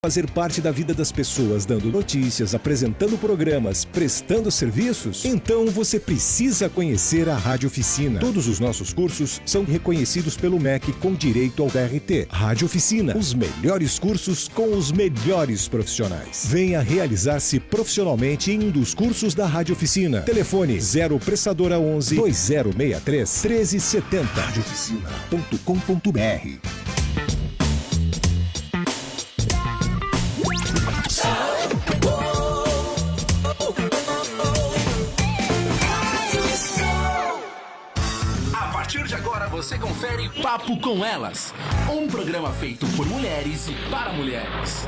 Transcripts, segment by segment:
Fazer parte da vida das pessoas, dando notícias, apresentando programas, prestando serviços? Então você precisa conhecer a Rádio Oficina. Todos os nossos cursos são reconhecidos pelo MEC com direito ao DRT. Rádio Oficina, os melhores cursos com os melhores profissionais. Venha realizar-se profissionalmente em um dos cursos da Rádio Oficina. Telefone 0 Prestadora 11 2063 1370. radioficina.com.br. Você confere Papo com Elas, um programa feito por mulheres e para mulheres.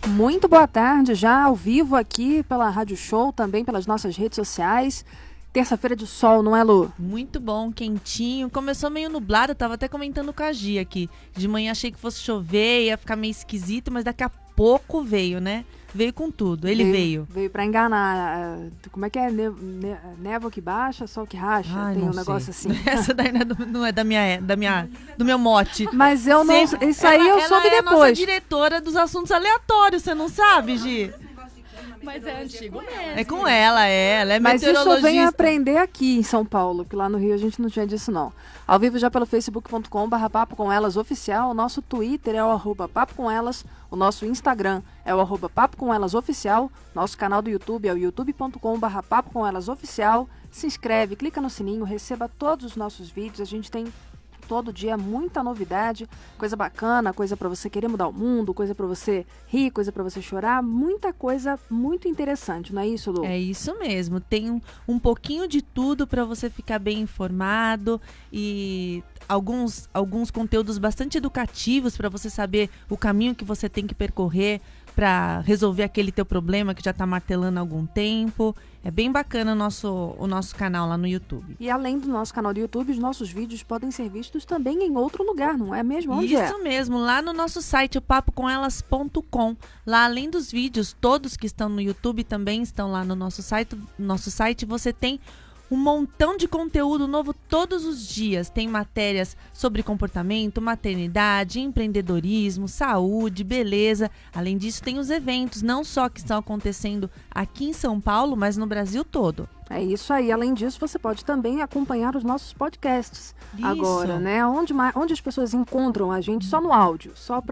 Muito boa tarde, já ao vivo aqui pela Rádio Show, também pelas nossas redes sociais. Terça-feira de sol, não é, Lu? Muito bom, quentinho. Começou meio nublado, eu tava até comentando com a Gia aqui. De manhã achei que fosse chover, ia ficar meio esquisito, mas daqui a pouco veio, né? Veio com tudo, ele veio. Veio pra enganar. Como é que é? Névoa que baixa, sol que racha? Ai, tem um sei. negócio assim. Essa daí não é do meu mote. Mas eu não... Sempre. Isso aí eu soube Ela é a nossa depois. diretora dos assuntos aleatórios, você não sabe, Gi? Mas é antigo mesmo. É com ela é Mas isso eu meteorologista. venho aprender aqui em São Paulo, porque lá no Rio a gente não tinha disso, não. Ao vivo já pelo facebook.com/papo com elas oficial, o nosso Twitter é o @papo com elas, o nosso Instagram é o @papo com elas oficial, nosso canal do YouTube é o youtube.com/papo com elas oficial. Se inscreve, clica no sininho, receba todos os nossos vídeos, a gente tem todo dia muita novidade, coisa bacana, coisa para você querer mudar o mundo, coisa para você rir, coisa para você chorar, muita coisa muito interessante, não é isso, Lu? É isso mesmo, tem um pouquinho de tudo para você ficar bem informado e alguns conteúdos bastante educativos para você saber o caminho que você tem que percorrer para resolver aquele teu problema que já está martelando há algum tempo. É bem bacana o nosso canal lá no YouTube. E além do nosso canal do YouTube, os nossos vídeos podem ser vistos também em outro lugar, não é mesmo? Onde Isso mesmo, lá no nosso site, o papocomelas.com. Lá, além dos vídeos, todos que estão no YouTube também estão lá no nosso site. Você tem um montão de conteúdo novo todos os dias. Tem matérias sobre comportamento, maternidade, empreendedorismo, saúde, beleza. Além disso, tem os eventos, não só que estão acontecendo aqui em São Paulo, mas no Brasil todo. É isso aí. Além disso, você pode também acompanhar os nossos podcasts. Isso. Agora, né? Onde as pessoas encontram a gente? Só no áudio. Só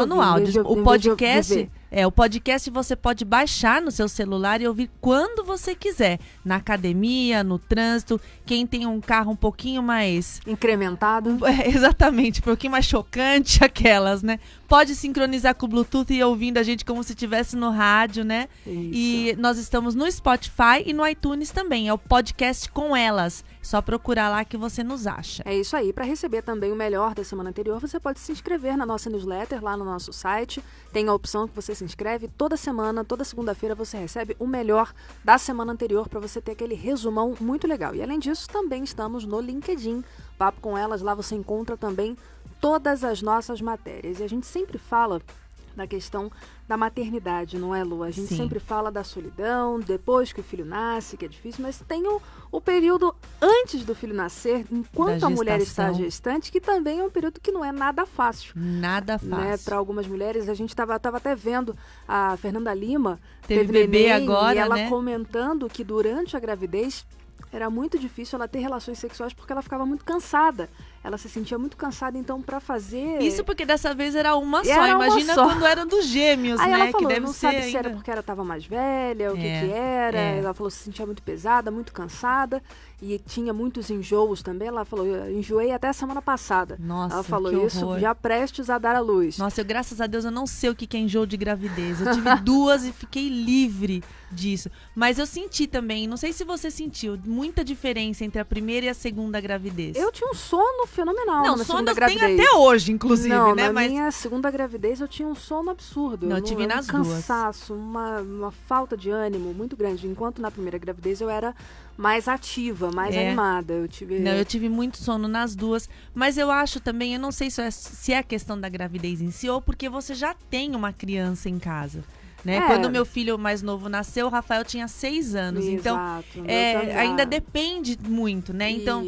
no ouvir, áudio. O podcast... o podcast você pode baixar no seu celular e ouvir quando você quiser. Na academia, no trânsito. Quem tem um carro um pouquinho mais... incrementado. Exatamente, um pouquinho mais chocante, aquelas, né? Pode sincronizar com o Bluetooth e ir ouvindo a gente como se estivesse no rádio, né? Isso. E nós estamos no Spotify e no iTunes também. É o podcast com elas. Só procurar lá que você nos acha. É isso aí. Para receber também o melhor da semana anterior, você pode se inscrever na nossa newsletter lá no nosso site. Tem a opção que você se inscreve toda semana, toda segunda-feira você recebe o melhor da semana anterior para você ter aquele resumão muito legal. E além disso, também estamos no LinkedIn, Papo com Elas. Lá você encontra também todas as nossas matérias. E a gente sempre fala da questão da maternidade, não é, Lu? A gente Sim. sempre fala da solidão, depois que o filho nasce, que é difícil, mas tem o período antes do filho nascer, enquanto a mulher está gestante, que também é um período que não é nada fácil. Nada fácil. Né? Para algumas mulheres, a gente estava até vendo a Fernanda Lima, teve bebê neném, agora, e ela né? comentando que durante a gravidez era muito difícil ela ter relações sexuais porque ela ficava muito cansada. Ela se sentia muito cansada, então, para fazer... Isso porque dessa vez era uma só. Era Imagina uma só. quando eram dos gêmeos, Aí né? ela falou, que deve não ser sabe ainda... se era porque ela estava mais velha, o que era. Ela falou que se sentia muito pesada, muito cansada. E tinha muitos enjoos também. Ela falou, eu enjoei até a semana passada. Nossa, ela falou que isso horror. Já prestes a dar à luz. Nossa, graças a Deus, eu não sei o que é enjoo de gravidez. Eu tive 2 e fiquei livre disso. Mas eu senti também, não sei se você sentiu, muita diferença entre a primeira e a segunda gravidez. Eu tinha um sono fenomenal na segunda gravidez. Tem até hoje, inclusive, não, né? Na minha segunda gravidez eu tinha um sono absurdo. Não, eu tive nas duas. Um cansaço, uma falta de ânimo muito grande. Enquanto na primeira gravidez eu era mais ativa, mais animada. Eu tive muito sono nas duas. Mas eu acho também, eu não sei se é a questão da gravidez em si ou porque você já tem uma criança em casa. né? Quando meu filho mais novo nasceu, o Rafael tinha 6 anos. Exato, Então, ainda depende muito, né? Então,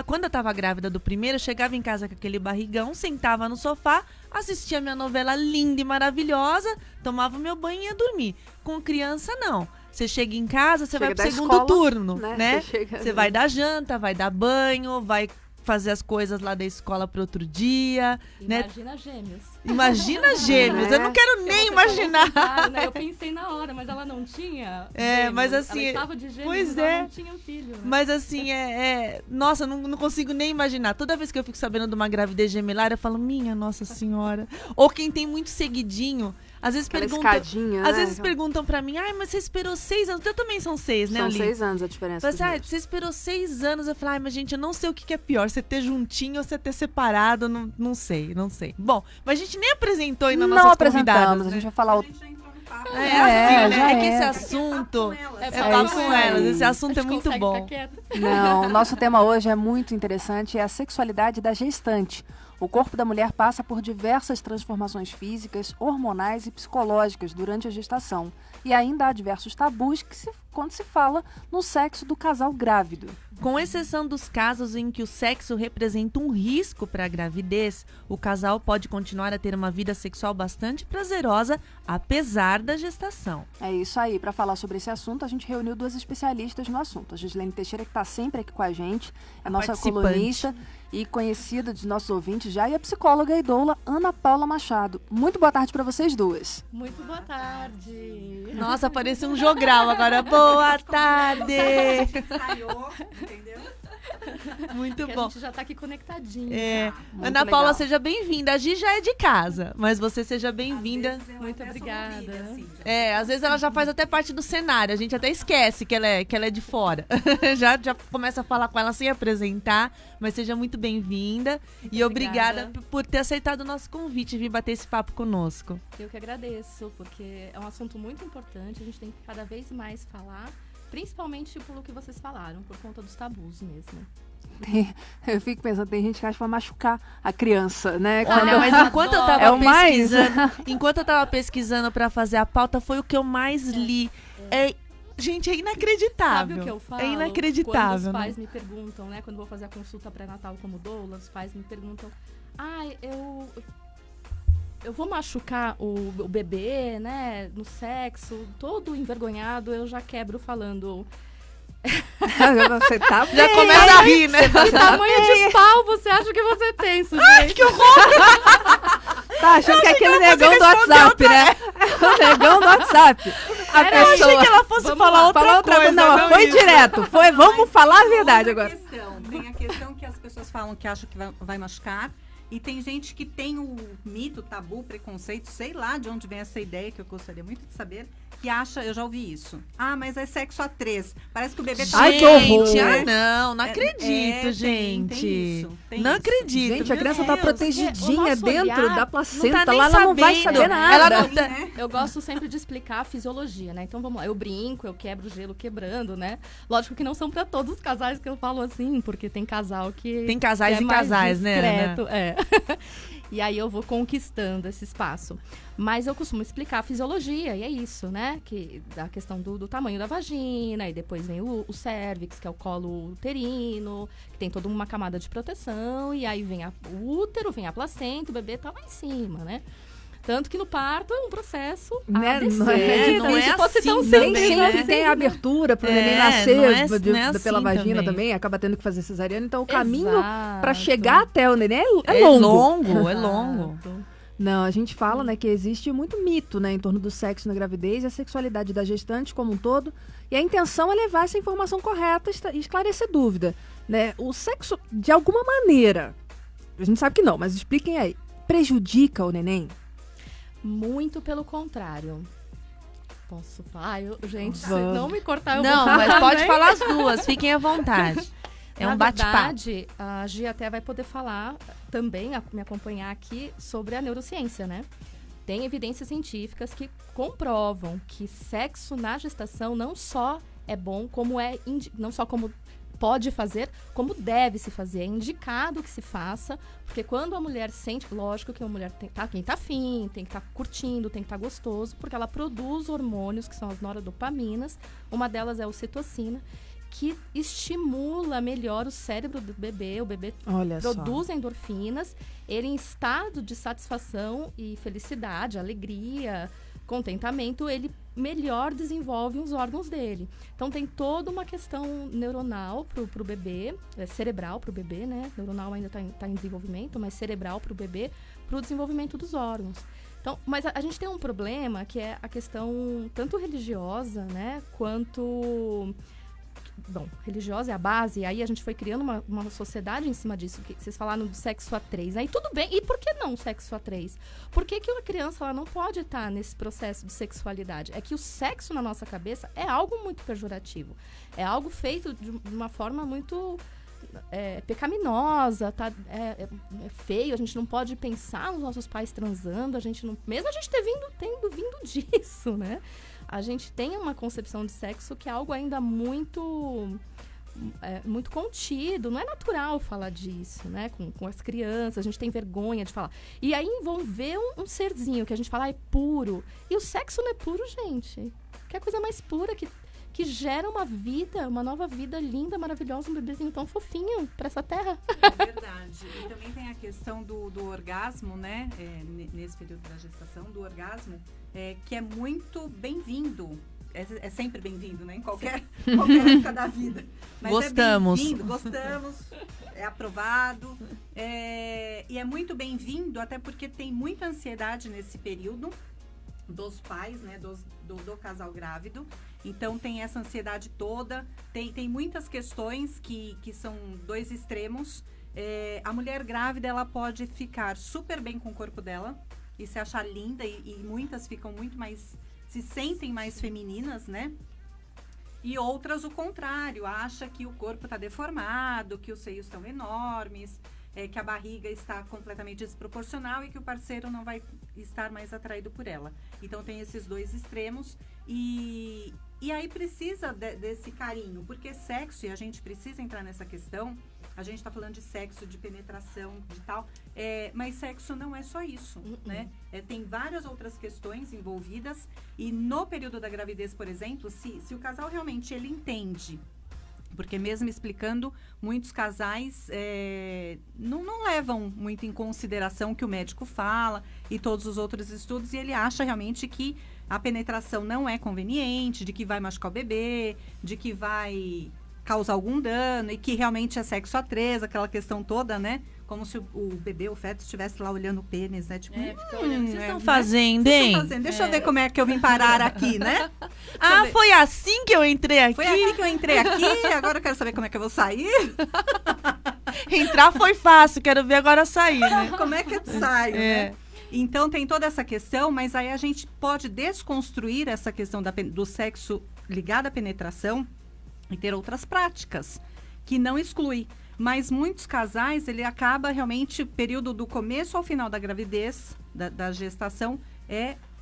quando eu tava grávida do primeiro, eu chegava em casa com aquele barrigão, sentava no sofá, assistia minha novela linda e maravilhosa, tomava meu banho e ia dormir. Com criança, não. Você chega em casa, você vai pro segundo turno, né? Você vai dar janta, vai dar banho, vai fazer as coisas lá da escola para outro dia. Imagina gêmeos. Imagina gêmeos. Eu não quero nem imaginar. Né? Eu pensei na hora, mas ela não tinha. Mas assim. Ela estava de gêmeos, pois ela não tinha filho. Né? Mas assim, nossa, não consigo nem imaginar. Toda vez que eu fico sabendo de uma gravidez gemelar, eu falo, minha Nossa Senhora. Ou quem tem muito seguidinho. Às vezes perguntam pra mim, mas você esperou 6 anos. Eu também são 6, né, São Ali? 6 anos a diferença. Você esperou 6 anos. Eu falo, mas gente, eu não sei o que é pior. Você ter juntinho ou você ter separado. Não sei. Bom, mas a gente nem apresentou ainda nossas convidadas. Né? A gente vai falar né? Que esse assunto é papo com elas. Esse assunto é muito bom. Não, o nosso tema hoje é muito interessante, é a sexualidade da gestante. O corpo da mulher passa por diversas transformações físicas, hormonais e psicológicas durante a gestação. E ainda há diversos tabus quando se fala no sexo do casal grávido. Com exceção dos casos em que o sexo representa um risco para a gravidez, o casal pode continuar a ter uma vida sexual bastante prazerosa, apesar da gestação. É isso aí. Para falar sobre esse assunto, a gente reuniu 2 especialistas no assunto. A Gislene Teixeira, que está sempre aqui com a gente, é nossa colunista e conhecida dos nossos ouvintes já, e a psicóloga e doula Ana Paula Machado. Muito boa tarde para vocês duas. Muito boa tarde. Nossa, parecia um jogral agora. Boa tarde. Entendeu? Muito bom. A gente já tá aqui conectadinho. Ana Paula, seja bem-vinda. A Gi já é de casa, mas você seja bem-vinda. Muito obrigada. Assim, às vezes ela já faz até parte do cenário. A gente até esquece que ela é de fora. já começa a falar com ela sem apresentar, mas seja muito bem-vinda. E obrigada por ter aceitado o nosso convite e vir bater esse papo conosco. Eu que agradeço, porque é um assunto muito importante. A gente tem que cada vez mais falar. Principalmente pelo que vocês falaram, por conta dos tabus mesmo. Eu fico pensando, tem gente que acha que vai machucar a criança, né? Olha, mas enquanto eu tava enquanto eu tava pesquisando pra fazer a pauta, foi o que eu mais li. Gente, é inacreditável. Sabe o que eu falo? É inacreditável. Quando os pais me perguntam, né? Quando eu vou fazer a consulta pré-natal como doula, os pais me perguntam, eu vou machucar o bebê, né, no sexo, todo envergonhado, eu já quebro falando. Você tá já começa a rir, né? Que tamanho de pau você acha que você tem, sujeito? Que horror! Tá achando que é aquele negão do WhatsApp, né? O negão do WhatsApp. Eu achei que ela fosse falar outra coisa. Não, ela foi direto. Vamos falar a verdade agora. Tem a questão que as pessoas falam que acham que vai machucar. E tem gente que tem o mito, tabu, preconceito, sei lá de onde vem essa ideia, que eu gostaria muito de saber, que acha, eu já ouvi isso. Mas é sexo a 3. Parece que o bebê tá... Ai, que horror! Não acredito, gente. Não acredito. Gente, a criança tá protegidinha dentro da placenta, tá lá ela não vai saber nada. Eu gosto sempre de explicar a fisiologia, né? Então vamos lá, eu brinco, eu quebro o gelo quebrando, né? Lógico que não são pra todos os casais que eu falo assim, porque tem casal que... Tem casais e casais, discreto, né? E aí eu vou conquistando esse espaço. Mas eu costumo explicar a fisiologia, e é isso, né? Que a questão do tamanho da vagina, e depois vem o cérvix, que é o colo uterino, que tem toda uma camada de proteção, e aí vem o útero, vem a placenta, o bebê tá lá em cima, né? Tanto que no parto é um processo não é assim tão também, simples, né? Tem abertura para o neném nascer pela vagina também, acaba tendo que fazer cesariana. Então o caminho para chegar até o neném é longo. É longo. Não, a gente fala, né, que existe muito mito, né, em torno do sexo na gravidez e a sexualidade da gestante como um todo. E a intenção é levar essa informação correta e esclarecer dúvida, né? O sexo, de alguma maneira, a gente sabe que não, mas expliquem aí, prejudica o neném? Muito pelo contrário. Posso falar? Gente, se não me cortar, eu vou falar. Não, mas pode falar as duas, fiquem à vontade. É um bate-papo. Na verdade, a Gi até vai poder falar também, me acompanhar aqui, sobre a neurociência, né? Tem evidências científicas que comprovam que sexo na gestação não só é bom, como não só como pode fazer, como deve se fazer. É indicado que se faça, porque quando a mulher sente, lógico que a mulher tem que estar afim, tem que estar curtindo, tem que estar gostoso, porque ela produz hormônios, que são as noradopaminas, uma delas é a ocitocina, que estimula melhor o cérebro do bebê. O bebê produz endorfinas, ele em estado de satisfação e felicidade, alegria, contentamento, ele melhor desenvolve os órgãos dele. Então tem toda uma questão neuronal pro bebê, cerebral pro bebê, né? Neuronal ainda tá em desenvolvimento, mas cerebral pro bebê, pro desenvolvimento dos órgãos. Então, mas a gente tem um problema que é a questão tanto religiosa, né? Quanto... Bom, religiosa é a base, e aí a gente foi criando uma sociedade em cima disso, que vocês falaram do sexo a 3, aí tudo bem, e por que não sexo a 3? Por que uma criança ela não pode estar nesse processo de sexualidade? É que o sexo na nossa cabeça é algo muito pejorativo, é algo feito de uma forma muito pecaminosa, tá? É feio, a gente não pode pensar nos nossos pais transando, a gente não, mesmo a gente tendo vindo disso, né? A gente tem uma concepção de sexo que é algo ainda muito contido. Não é natural falar disso, né? Com as crianças, a gente tem vergonha de falar. E aí envolver um serzinho que a gente fala é puro. E o sexo não é puro, gente. Que é a coisa mais pura que gera uma vida, uma nova vida linda, maravilhosa, um bebezinho tão fofinho para essa terra. É verdade. E também tem a questão do orgasmo, né? Nesse período da gestação, do orgasmo, que é muito bem-vindo. É sempre bem-vindo, né? Em qualquer época da vida. Mas gostamos. É bem-vindo, gostamos, é aprovado. E é muito bem-vindo, até porque tem muita ansiedade nesse período dos pais, né? Do casal grávido. Então tem essa ansiedade toda, tem muitas questões que são dois extremos. A mulher grávida, ela pode ficar super bem com o corpo dela e se achar linda, e muitas ficam muito mais, se sentem mais femininas, né? E outras o contrário, acha que o corpo está deformado, que os seios estão enormes, que a barriga está completamente desproporcional e que o parceiro não vai estar mais atraído por ela. Então tem esses dois extremos e aí precisa desse carinho, porque sexo, e a gente precisa entrar nessa questão, a gente está falando de sexo, de penetração, de tal, mas sexo não é só isso, né? Tem várias outras questões envolvidas, e no período da gravidez, por exemplo, se o casal realmente ele entende, porque mesmo explicando, muitos casais não levam muito em consideração o que o médico fala e todos os outros estudos, e ele acha realmente que a penetração não é conveniente, de que vai machucar o bebê, de que vai causar algum dano, e que realmente é sexo a 3, aquela questão toda, né? Como se o bebê, o feto, estivesse lá olhando o pênis, né? Tipo, fica olhando. Vocês estão fazendo, hein? Deixa eu ver como é que eu vim parar aqui, né? Foi assim que eu entrei aqui? Foi aqui que eu entrei aqui, agora eu quero saber como é que eu vou sair. Entrar foi fácil, quero ver agora sair, né? Como é que eu saio, né? Então tem toda essa questão, mas aí a gente pode desconstruir essa questão do sexo ligado à penetração e ter outras práticas, que não exclui. Mas muitos casais, ele acaba realmente, o período do começo ao final da gravidez, da gestação,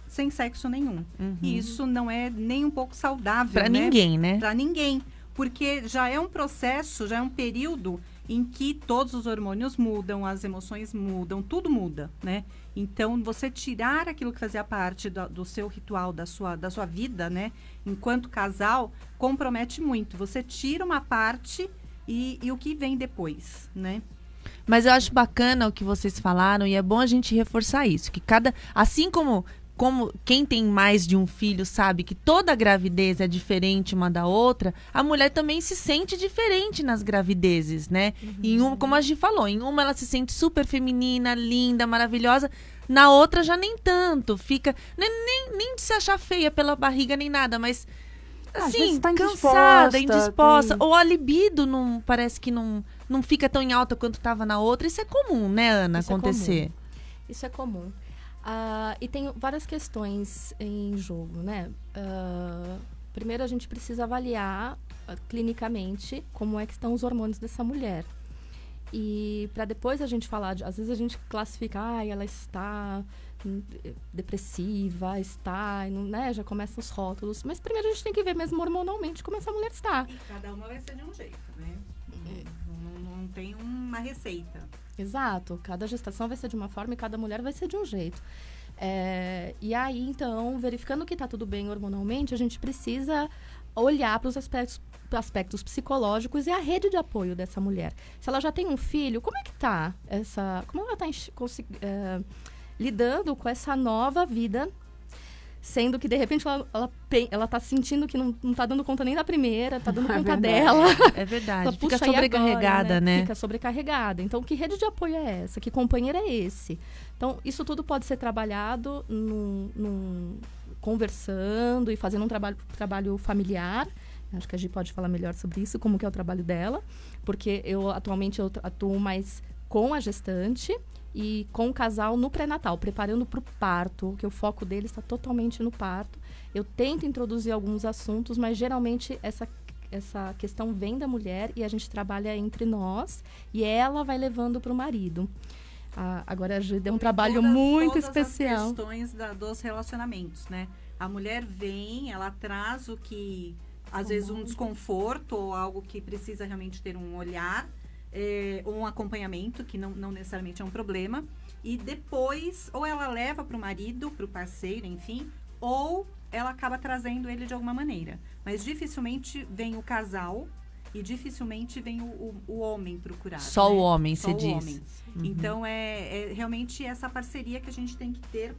sem sexo nenhum. E isso não é nem um pouco saudável, pra ninguém, né? Pra ninguém. Porque já é um processo, já é um período em que todos os hormônios mudam, as emoções mudam, tudo muda, né? Então, você tirar aquilo que fazia parte do seu ritual, da sua vida, né? Enquanto casal, compromete muito. Você tira uma parte e o que vem depois, né? Mas eu acho bacana o que vocês falaram, e é bom a gente reforçar isso, que assim como quem tem mais de um filho sabe que toda gravidez é diferente uma da outra, a mulher também se sente diferente nas gravidezes, né? E como a gente falou, em uma ela se sente super feminina, linda, maravilhosa, na outra já nem tanto, fica nem de se achar feia pela barriga nem nada, mas assim, tá cansada, indisposta, ou a libido parece que não fica tão em alta quanto estava na outra. Isso é comum, né, Ana, acontecer? Isso é comum. E tem várias questões em jogo, né? Primeiro, a gente precisa avaliar clinicamente como é que estão os hormônios dessa mulher. E para depois a gente falar, às vezes a gente classifica, ela está depressiva, né? Já começam os rótulos. Mas primeiro a gente tem que ver mesmo hormonalmente como essa mulher está. E cada uma vai ser de um jeito, né? tem uma receita. Exato. Cada gestação vai ser de uma forma e cada mulher vai ser de um jeito. E aí, então, verificando que está tudo bem hormonalmente, a gente precisa olhar para os aspectos psicológicos e a rede de apoio dessa mulher. Se ela já tem um filho, como é que tá como ela está lidando com essa nova vida, sendo que, de repente, ela tá sentindo que não tá dando conta nem da primeira, tá dando conta dela. É verdade. Ela, Fica puxa, e sobrecarregada, agora, né? Fica sobrecarregada. Então, que rede de apoio é essa? Que companheiro é esse? Então, isso tudo pode ser trabalhado conversando e fazendo um trabalho familiar. Acho que a Gi pode falar melhor sobre isso, como que é o trabalho dela. Porque atualmente eu atuo mais com a gestante e com o casal no pré-natal, preparando para o parto, que o foco dele está totalmente no parto. Eu tento introduzir alguns assuntos, mas geralmente essa questão vem da mulher e a gente trabalha entre nós e ela vai levando para o marido. Agora a Gi deu um trabalho muito especial. As questões dos relacionamentos, né? A mulher vem, ela traz o que, às vezes, um desconforto ou algo que precisa realmente ter um olhar, um acompanhamento, que não necessariamente é um problema, e depois ou ela leva para o marido, para o parceiro, enfim, ou ela acaba trazendo ele de alguma maneira. Mas dificilmente vem o casal e dificilmente vem o homem procurar. Só, né? O homem, Só se o diz. Homem. Uhum. Então, é realmente essa parceria que a gente tem que ter.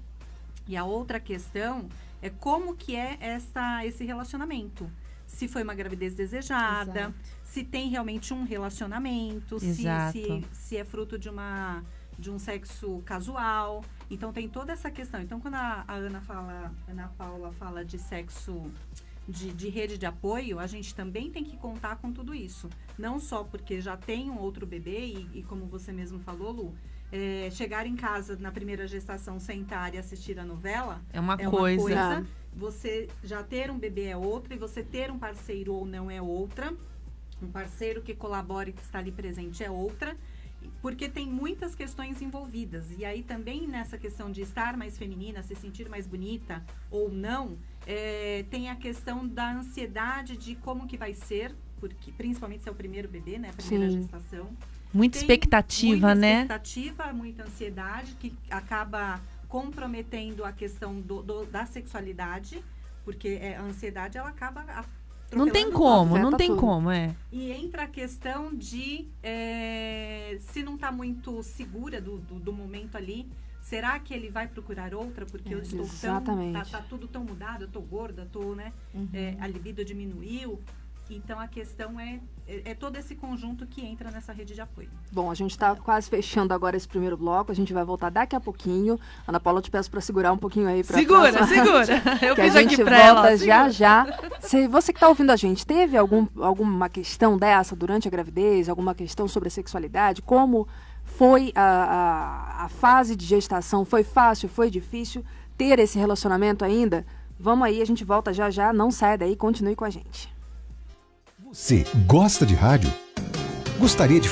E a outra questão é como que é esse relacionamento. Se foi uma gravidez desejada, Exato. se tem realmente um relacionamento, se é fruto de um sexo casual. Então, tem toda essa questão. Então, quando a Ana Paula fala de sexo, de rede de apoio, a gente também tem que contar com tudo isso. Não só porque já tem um outro bebê e como você mesmo falou, Lu, chegar em casa na primeira gestação, sentar e assistir a novela é uma coisa. Você já ter um bebê é outra, e você ter um parceiro ou não é outra. Um parceiro que colabore, que está ali presente, é outra. Porque tem muitas questões envolvidas. E aí também nessa questão de estar mais feminina, se sentir mais bonita ou não, tem a questão da ansiedade de como que vai ser, porque principalmente se é o primeiro bebê, né? A primeira gestação. Muita expectativa, né? Muita expectativa, muita ansiedade, que acaba comprometendo a questão da sexualidade, porque a ansiedade, ela acaba não tem como, E entra a questão de se não está muito segura do momento ali, será que ele vai procurar outra? Porque eu estou tá tudo tão mudado, eu estou gorda, né? A libido diminuiu. Então, a questão é todo esse conjunto que entra nessa rede de apoio. Bom, a gente está quase fechando agora esse primeiro bloco. A gente vai voltar daqui a pouquinho. Ana Paula, eu te peço para segurar um pouquinho aí. Segura! Eu fiz aqui para ela. A gente volta já. Se você que está ouvindo a gente, teve alguma questão dessa durante a gravidez? Alguma questão sobre a sexualidade? Como foi a fase de gestação? Foi fácil? Foi difícil ter esse relacionamento ainda? Vamos aí, a gente volta já. Não saia daí, continue com a gente. Você gosta de rádio? Gostaria de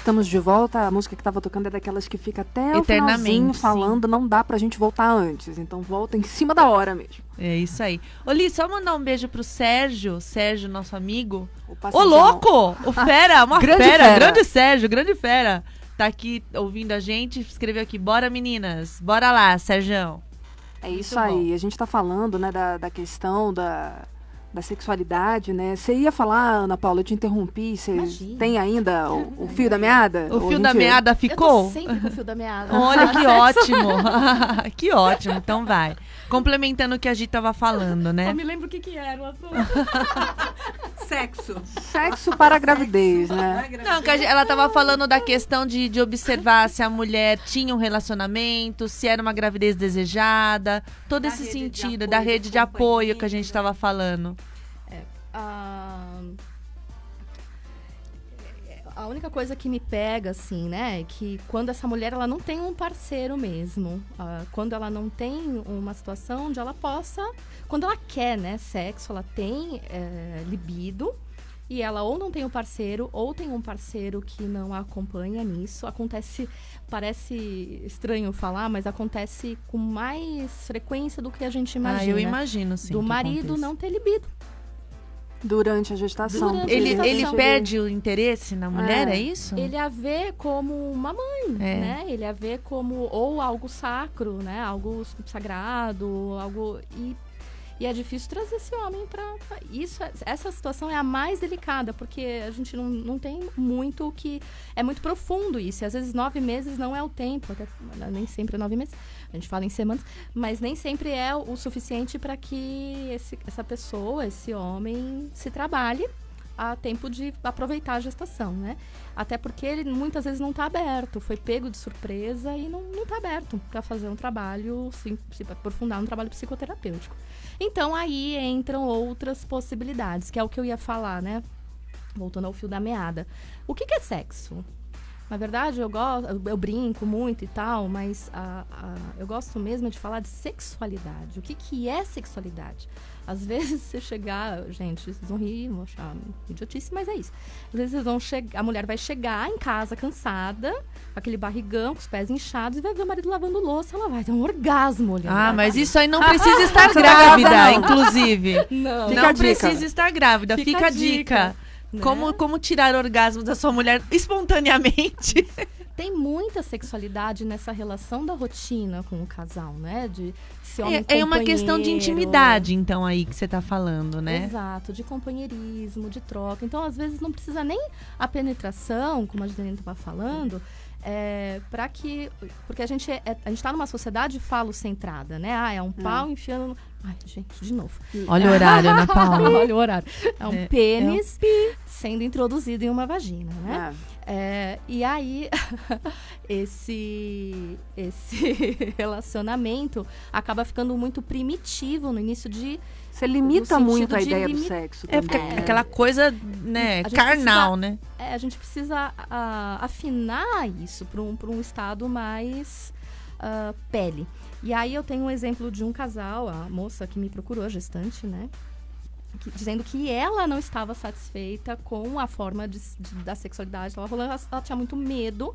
Estamos de volta. A música que estava tocando é daquelas que fica até o Eternamente, finalzinho sim. falando. Não dá pra gente voltar antes. Então volta em cima da hora mesmo. É isso aí. Ô, Li, só mandar um beijo pro Sérgio, nosso amigo. O Ô, passejão. louco! O fera, uma Grande fera. fera. Grande Sérgio, grande fera. Tá aqui ouvindo a gente, escreveu aqui, bora meninas, bora lá, Sérgio. É isso Muito bom. aí. A gente tá falando, né, da questão da sexualidade, né? Você ia falar, Ana Paula, eu te interrompi. Você Imagina. tem ainda o fio da meada? O Ou fio a da gente- meada Eu tô ficou? sempre com o fio da meada. Olha que ótimo. Que ótimo, então vai. Complementando o que a gente tava falando, né? Só me lembro o que era o assunto. Sexo. Sexo para a gravidez, né? Não, que ela tava falando da questão de observar se a mulher tinha um relacionamento, se era uma gravidez desejada, todo Da esse rede de sentido, apoio, da rede do de apoio que a gente companheiro. tava falando. A única coisa que me pega, assim, né, é que quando essa mulher ela não tem um parceiro mesmo, quando ela não tem uma situação onde ela possa, quando ela quer, né, sexo, ela tem libido, e ela ou não tem um parceiro, ou tem um parceiro que não a acompanha nisso. Acontece, parece estranho falar, mas acontece com mais frequência do que a gente imagina. eu imagino, sim. Do que marido aconteça. não ter libido. Durante a gestação. Durante a Ele gestação. perde o interesse na mulher, é isso? Ele a vê como uma mãe, É. né? Ele a vê como ou algo sacro, né? Algo sagrado, algo... E é difícil trazer esse homem pra isso. Essa situação é a mais delicada, porque a gente não tem muito que... É muito profundo isso. E às vezes 9 meses não é o tempo, até, nem sempre é 9 meses. A gente fala em semanas, mas nem sempre é o suficiente para que essa pessoa, esse homem, se trabalhe a tempo de aproveitar a gestação, né? Até porque ele muitas vezes não está aberto, foi pego de surpresa e não está aberto para fazer um trabalho, se aprofundar no trabalho psicoterapêutico. Então aí entram outras possibilidades, que é o que eu ia falar, né? Voltando ao fio da meada. O que é sexo? Na verdade, eu brinco muito e tal, mas eu gosto mesmo de falar de sexualidade. O que é sexualidade? Às vezes você chegar... Gente, vocês vão rir, vão achar idiotice, mas é isso. Às vezes vocês vão a mulher vai chegar em casa cansada, com aquele barrigão, com os pés inchados, e vai ver o marido lavando louça, ela vai ter um orgasmo olhando. Ah, mas isso aí não precisa estar Você grávida, não. inclusive. Não. Fica Não a dica. precisa estar grávida, fica a dica. né? Como tirar orgasmo da sua mulher espontaneamente. Tem muita sexualidade nessa relação da rotina com o casal, né? De ser homem É uma questão de companheiro. intimidade, então, aí que você tá falando, né? Exato, de companheirismo, de troca. Então, às vezes, não precisa nem a penetração, como a Janine estava falando, para que... Porque a gente está numa sociedade falo-centrada, né? Ah, é um pau enfiando... Ai, gente, de novo. Olha o horário, Ana Paula. Olha o horário. É um pênis sendo introduzido em uma vagina, né? E aí, esse relacionamento acaba ficando muito primitivo no início de... Você limita No muito a sentido de ideia do limi- sexo É também. porque né? aquela coisa, né, A gente carnal, precisa- né? a gente precisa afinar isso para um estado mais pele. E aí eu tenho um exemplo de um casal, a moça que me procurou, a gestante, né? Dizendo que ela não estava satisfeita com a forma da sexualidade que estava rolando. Ela tinha muito medo.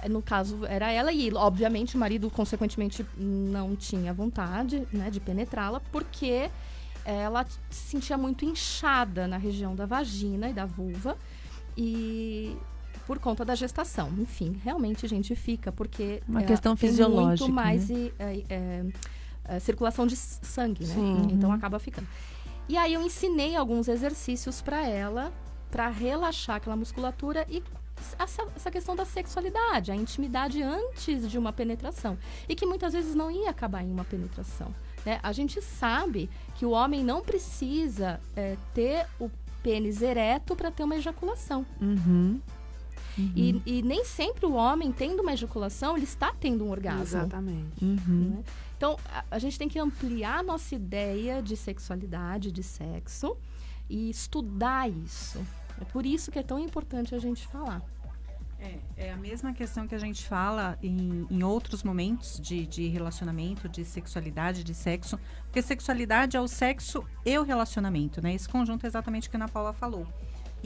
No caso, era ela. E, obviamente, o marido, consequentemente, não tinha vontade, né, de penetrá-la, porque ela se sentia muito inchada na região da vagina e da vulva. E... por conta da gestação. Enfim, realmente a gente fica, porque... Uma questão tem fisiológica, muito mais né? circulação de sangue, né? Sim. Então acaba ficando. E aí eu ensinei alguns exercícios para ela, para relaxar aquela musculatura e essa questão da sexualidade, a intimidade antes de uma penetração. E que muitas vezes não ia acabar em uma penetração, né? A gente sabe que o homem não precisa ter o pênis ereto para ter uma ejaculação. Uhum. E nem sempre o homem, tendo uma ejaculação, ele está tendo um orgasmo. Exatamente. Uhum. Né? Então, a gente tem que ampliar a nossa ideia de sexualidade, de sexo, e estudar isso. É por isso que é tão importante a gente falar. É a mesma questão que a gente fala em outros momentos de relacionamento, de sexualidade, de sexo. Porque sexualidade é o sexo e o relacionamento, né? Esse conjunto é exatamente o que a Ana Paula falou.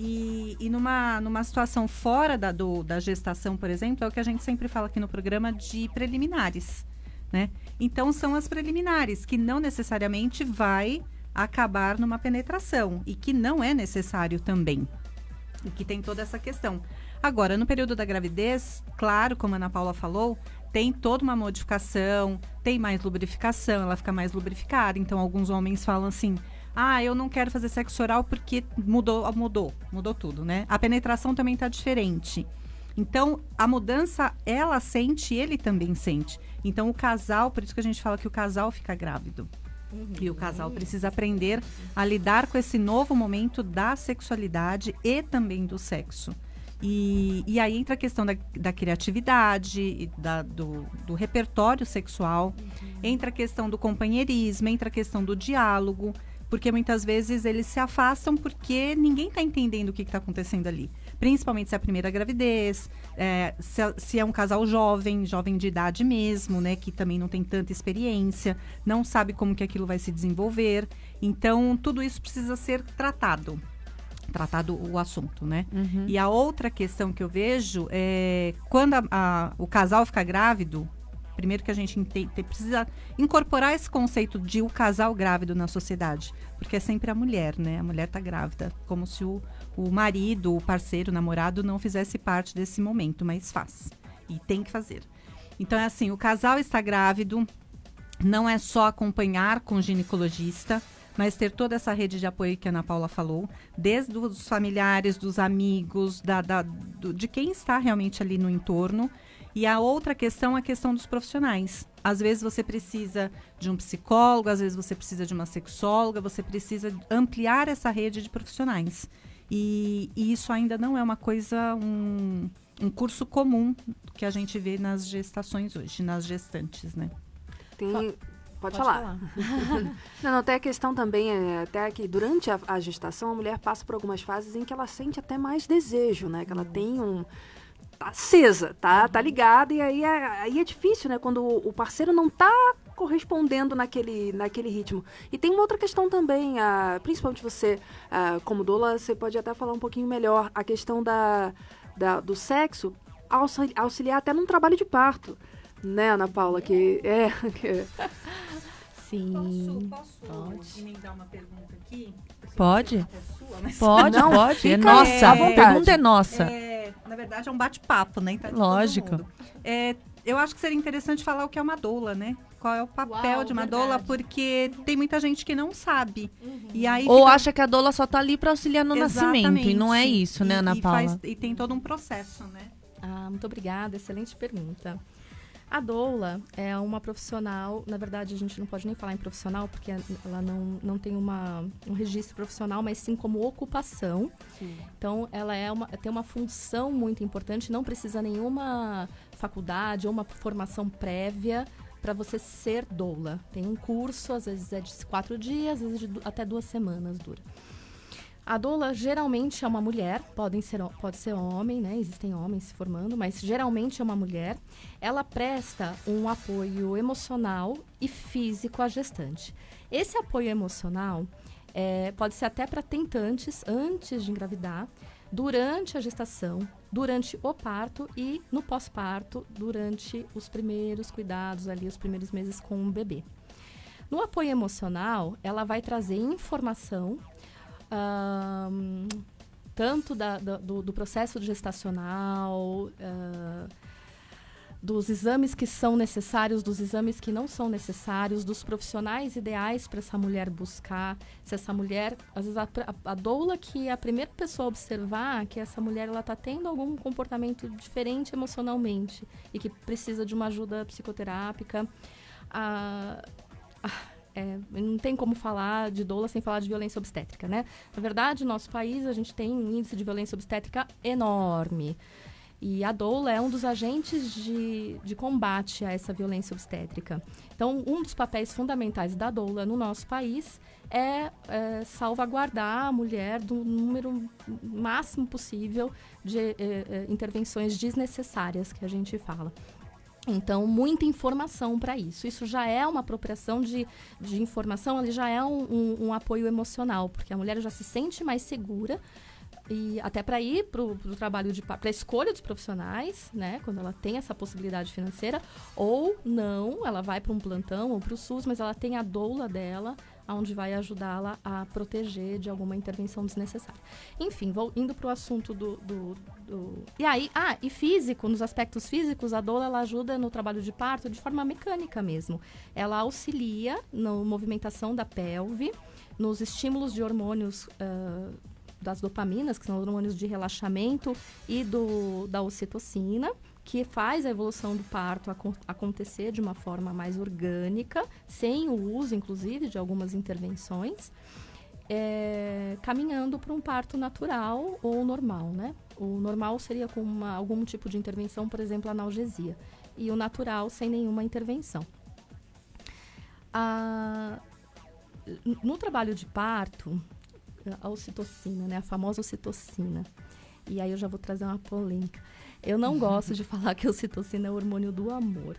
E numa situação fora da gestação, por exemplo, é o que a gente sempre fala aqui no programa de preliminares, né? Então, são as preliminares, que não necessariamente vai acabar numa penetração, e que não é necessário também, e que tem toda essa questão. Agora, no período da gravidez, claro, como a Ana Paula falou, tem toda uma modificação, tem mais lubrificação, ela fica mais lubrificada. Então, alguns homens falam assim, eu não quero fazer sexo oral porque mudou tudo, né? A penetração também está diferente. Então, a mudança, ela sente, ele também sente. Então, o casal, por isso que a gente fala que o casal fica grávido. E o casal precisa aprender a lidar com esse novo momento da sexualidade e também do sexo. E aí entra a questão da criatividade, do repertório sexual, entra a questão do companheirismo, entra a questão do diálogo, porque muitas vezes eles se afastam porque ninguém está entendendo o que está acontecendo ali. Principalmente se é a primeira gravidez, se é um casal jovem de idade mesmo, né, que também não tem tanta experiência, não sabe como que aquilo vai se desenvolver. Então, tudo isso precisa ser tratado o assunto, né? E a outra questão que eu vejo é quando o casal fica grávido, primeiro que a gente precisa incorporar esse conceito de o casal grávido na sociedade, porque é sempre a mulher, né? A mulher tá grávida, como se o marido, o parceiro, o namorado não fizesse parte desse momento, mas faz. E tem que fazer. Então, é assim, o casal está grávido, não é só acompanhar com o ginecologista, mas ter toda essa rede de apoio que a Ana Paula falou, desde os familiares, dos amigos, de quem está realmente ali no entorno. E a outra questão é a questão dos profissionais. Às vezes você precisa de um psicólogo, às vezes você precisa de uma sexóloga, você precisa ampliar essa rede de profissionais. E isso ainda não é uma coisa, um curso comum que a gente vê nas gestações hoje, nas gestantes, né? Pode falar. Não, tem a questão também, até que durante a gestação, a mulher passa por algumas fases em que ela sente até mais desejo, né? Que ela tem tá acesa, tá ligada, e aí é difícil, né? Quando o parceiro não tá correspondendo naquele ritmo. E tem uma outra questão também, principalmente você, como doula, você pode até falar um pouquinho melhor, a questão do sexo auxiliar até num trabalho de parto, né, Ana Paula? Sim. Posso emendar uma pergunta aqui? Pode? Pode. É nossa. à vontade. A pergunta é nossa. Na verdade, é um bate-papo, né? Então, Lógico. todo mundo. Eu acho que seria interessante falar o que é uma doula, né? Qual é o papel de uma doula, porque tem muita gente que não sabe. E aí Ou acha que a doula só tá ali para auxiliar no nascimento, e não é isso, né, Ana Paula? E tem todo um processo, né? Muito obrigada, excelente pergunta. A doula é uma profissional, na verdade a gente não pode nem falar em profissional, porque ela não tem um registro profissional, mas sim como ocupação. Sim. Então, ela tem uma função muito importante, não precisa nenhuma faculdade ou uma formação prévia para você ser doula. Tem um curso, às vezes é de 4 dias, às vezes até 2 semanas dura. A doula geralmente é uma mulher, pode ser homem, né? Existem homens se formando, mas geralmente é uma mulher. Ela presta um apoio emocional e físico à gestante. Esse apoio emocional pode ser até para tentantes antes de engravidar, durante a gestação, durante o parto e no pós-parto, durante os primeiros cuidados ali, os primeiros meses com o bebê. No apoio emocional, ela vai trazer informação tanto do processo gestacional, dos exames que são necessários, dos exames que não são necessários, dos profissionais ideais para essa mulher buscar. Se essa mulher, às vezes a doula que é a primeira pessoa a observar que essa mulher está tendo algum comportamento diferente emocionalmente e que precisa de uma ajuda psicoterápica. Não tem como falar de doula sem falar de violência obstétrica, né? Na verdade, no nosso país, a gente tem um índice de violência obstétrica enorme. E a doula é um dos agentes de combate a essa violência obstétrica. Então, um dos papéis fundamentais da doula no nosso país é salvaguardar a mulher do número máximo possível de intervenções desnecessárias, que a gente fala. Então, muita informação para isso. Isso já é uma apropriação de informação, ali já é um apoio emocional, porque a mulher já se sente mais segura E até para ir para o trabalho para a escolha dos profissionais, né? Quando ela tem essa possibilidade financeira, ou não, ela vai para um plantão ou para o SUS, mas ela tem a doula dela, onde vai ajudá-la a proteger de alguma intervenção desnecessária. Enfim, indo para o assunto E aí, e físico, nos aspectos físicos, a doula ela ajuda no trabalho de parto de forma mecânica mesmo. Ela auxilia na movimentação da pelve, nos estímulos de hormônios das dopaminas, que são hormônios de relaxamento, e da ocitocina, que faz a evolução do parto acontecer de uma forma mais orgânica, sem o uso, inclusive, de algumas intervenções, caminhando para um parto natural ou normal, né? O normal seria com algum tipo de intervenção, por exemplo, analgesia, e o natural sem nenhuma intervenção. No trabalho de parto, a ocitocina, né? A famosa ocitocina. E aí eu já vou trazer uma polêmica. Eu não gosto de falar que a ocitocina é o hormônio do amor.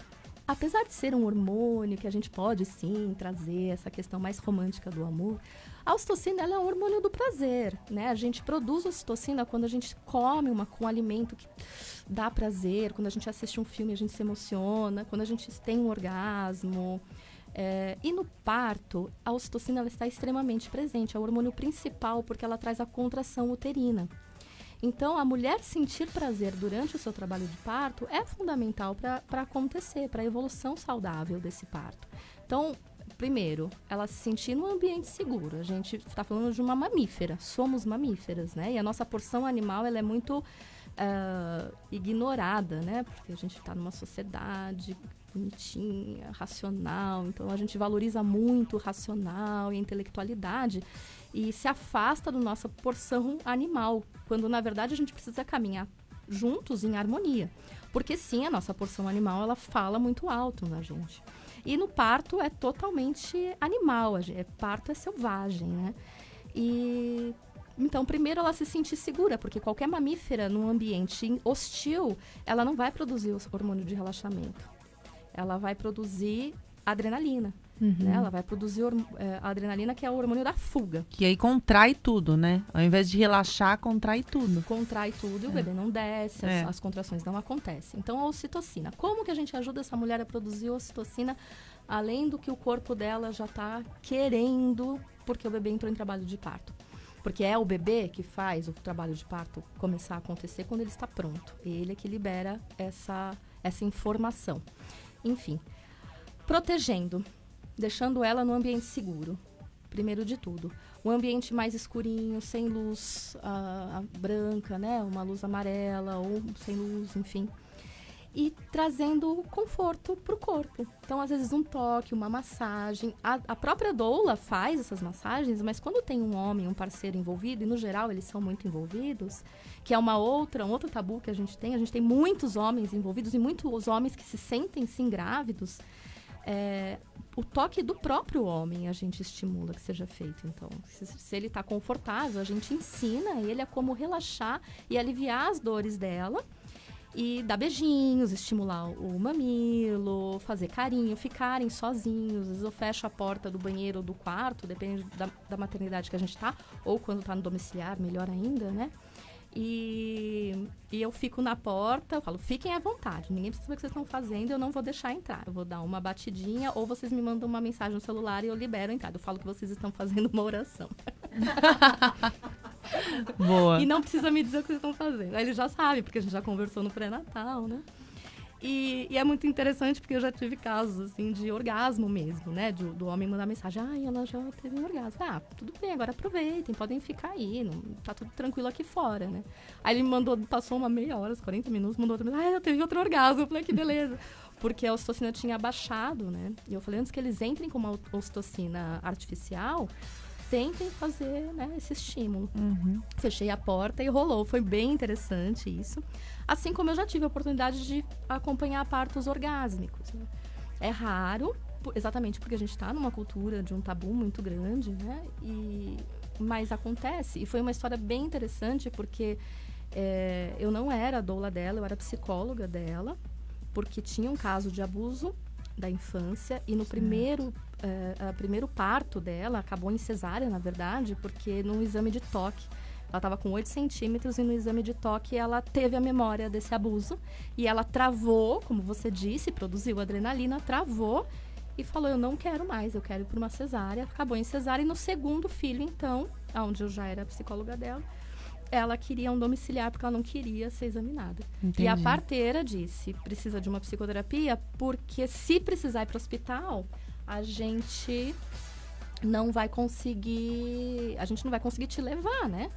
Apesar de ser um hormônio que a gente pode, sim, trazer essa questão mais romântica do amor, a ocitocina ela é um hormônio do prazer, né? A gente produz ocitocina quando a gente come um alimento que dá prazer, quando a gente assiste um filme a gente se emociona, quando a gente tem um orgasmo. E no parto, a ocitocina ela está extremamente presente, é o hormônio principal porque ela traz a contração uterina. Então, a mulher sentir prazer durante o seu trabalho de parto é fundamental para acontecer, para a evolução saudável desse parto. Então, primeiro, ela se sentir num ambiente seguro. A gente está falando de uma mamífera, somos mamíferas, né? E a nossa porção animal ela é muito ignorada, né? Porque a gente está numa sociedade bonitinha, racional, então a gente valoriza muito o racional e a intelectualidade e se afasta da nossa porção animal, quando na verdade a gente precisa caminhar juntos em harmonia, porque sim, a nossa porção animal ela fala muito alto na gente. E no parto é totalmente animal, parto é selvagem, né? E então, primeiro ela se sentir segura, porque qualquer mamífera num ambiente hostil, ela não vai produzir o hormônio de relaxamento. Ela vai produzir adrenalina, né? Ela vai produzir a adrenalina, que é o hormônio da fuga. Que aí contrai tudo, né? Ao invés de relaxar, contrai tudo. Contrai tudo e o bebê não desce, as contrações não acontecem. Então, a ocitocina. Como que a gente ajuda essa mulher a produzir ocitocina, além do que o corpo dela já está querendo, porque o bebê entrou em trabalho de parto? Porque é o bebê que faz o trabalho de parto começar a acontecer quando ele está pronto. Ele é que libera essa informação. Enfim, protegendo, deixando ela no ambiente seguro, primeiro de tudo. Um ambiente mais escurinho, sem luz branca, né? Uma luz amarela ou sem luz, enfim. E trazendo conforto para o corpo. Então, às vezes, um toque, uma massagem. A própria doula faz essas massagens, mas quando tem um homem, um parceiro envolvido, e no geral eles são muito envolvidos, que é um outro tabu que a gente tem muitos homens envolvidos e muitos homens que se sentem, sim, grávidos. O toque do próprio homem a gente estimula que seja feito. Então, se ele está confortável, a gente ensina ele a como relaxar e aliviar as dores dela. E dar beijinhos, estimular o mamilo, fazer carinho, ficarem sozinhos. Às vezes eu fecho a porta do banheiro ou do quarto, depende da maternidade que a gente tá, ou quando tá no domiciliar, melhor ainda, né? E eu fico na porta, eu falo, fiquem à vontade, ninguém precisa saber o que vocês estão fazendo, eu não vou deixar entrar. Eu vou dar uma batidinha, ou vocês me mandam uma mensagem no celular e eu libero a entrada. Eu falo que vocês estão fazendo uma oração. Boa. E não precisa me dizer o que vocês estão fazendo. Aí ele já sabe, porque a gente já conversou no pré-natal, né? E é muito interessante, porque eu já tive casos, assim, de orgasmo mesmo, né? Do homem mandar mensagem, ela já teve um orgasmo. Tudo bem, agora aproveitem, podem ficar aí, tá tudo tranquilo aqui fora, né? Aí ele passou uma meia hora, 40 minutos, mandou outra mensagem, eu teve outro orgasmo. Eu falei, que beleza. Porque a ocitocina tinha baixado, né? E eu falei, antes que eles entrem com uma ocitocina artificial, tentem fazer, né, esse estímulo. Fechei a porta e rolou. Foi bem interessante isso. Assim como eu já tive a oportunidade de acompanhar partos orgásmicos, né? É raro, exatamente porque a gente está numa cultura de um tabu muito grande, né? Mas acontece. E foi uma história bem interessante porque eu não era doula dela, eu era psicóloga dela, porque tinha um caso de abuso da infância e no primeiro parto dela acabou em cesárea, na verdade, porque num exame de toque Ela estava com 8 centímetros e no exame de toque ela teve a memória desse abuso. E ela travou, como você disse, produziu adrenalina, travou e falou, eu não quero mais, eu quero ir para uma cesárea. Acabou em cesárea e no segundo filho, então, onde eu já era psicóloga dela, ela queria um domiciliar porque ela não queria ser examinada. Entendi. E a parteira disse, precisa de uma psicoterapia porque se precisar ir para o hospital, a gente não vai conseguir te levar, né?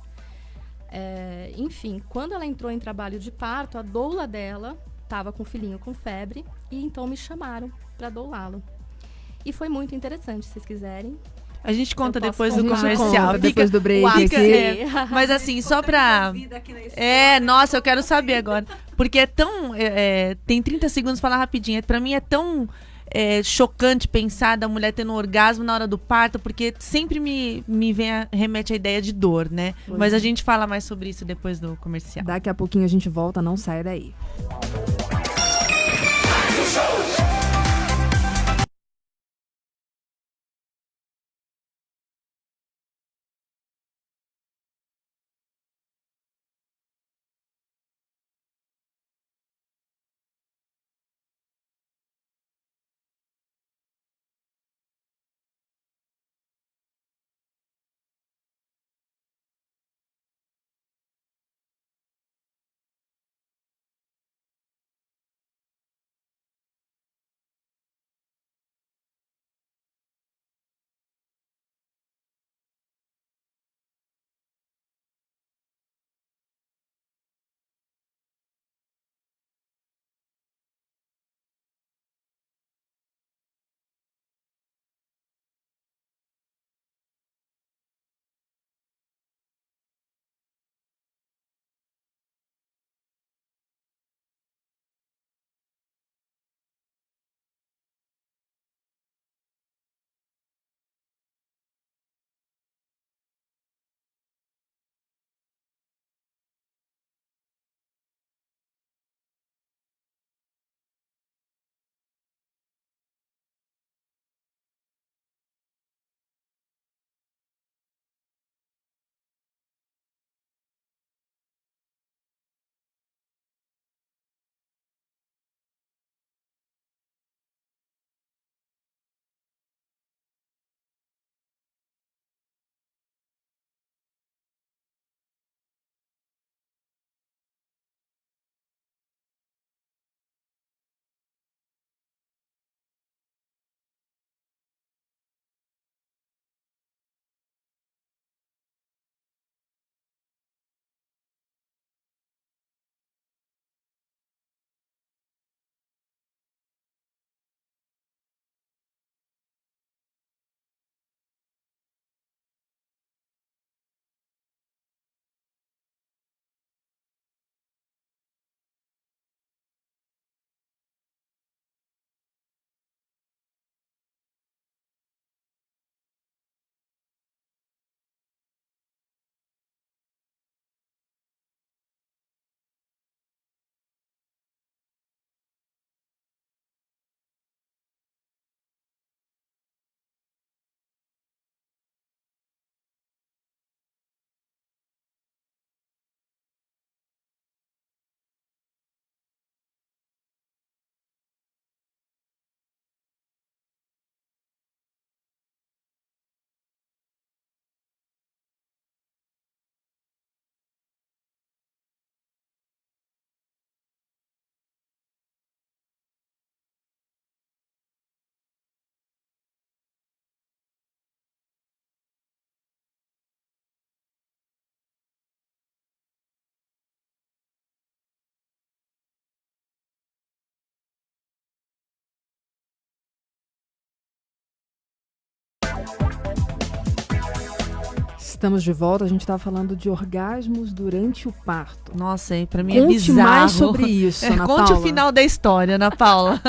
Enfim, quando ela entrou em trabalho de parto, a doula dela estava com o filhinho com febre e então me chamaram para doulá-lo. E foi muito interessante, se vocês quiserem. A gente conta Eu posso depois do contar. comercial. Conta depois do break o aqui. ápice. Mas assim, só pra... nossa, eu quero saber agora. Porque é tão... tem 30 segundos pra falar rapidinho. Pra mim é tão chocante pensar da mulher tendo um orgasmo na hora do parto, porque sempre me remete à ideia de dor, né? Pois Mas é. a gente fala mais sobre isso depois do comercial. Daqui a pouquinho a gente volta, não sai daí. Estamos de volta, a gente estava falando de orgasmos durante o parto. Nossa, pra mim Conte é bizarro. mais sobre isso, Ana Conte Paula. o final da história, Ana Paula.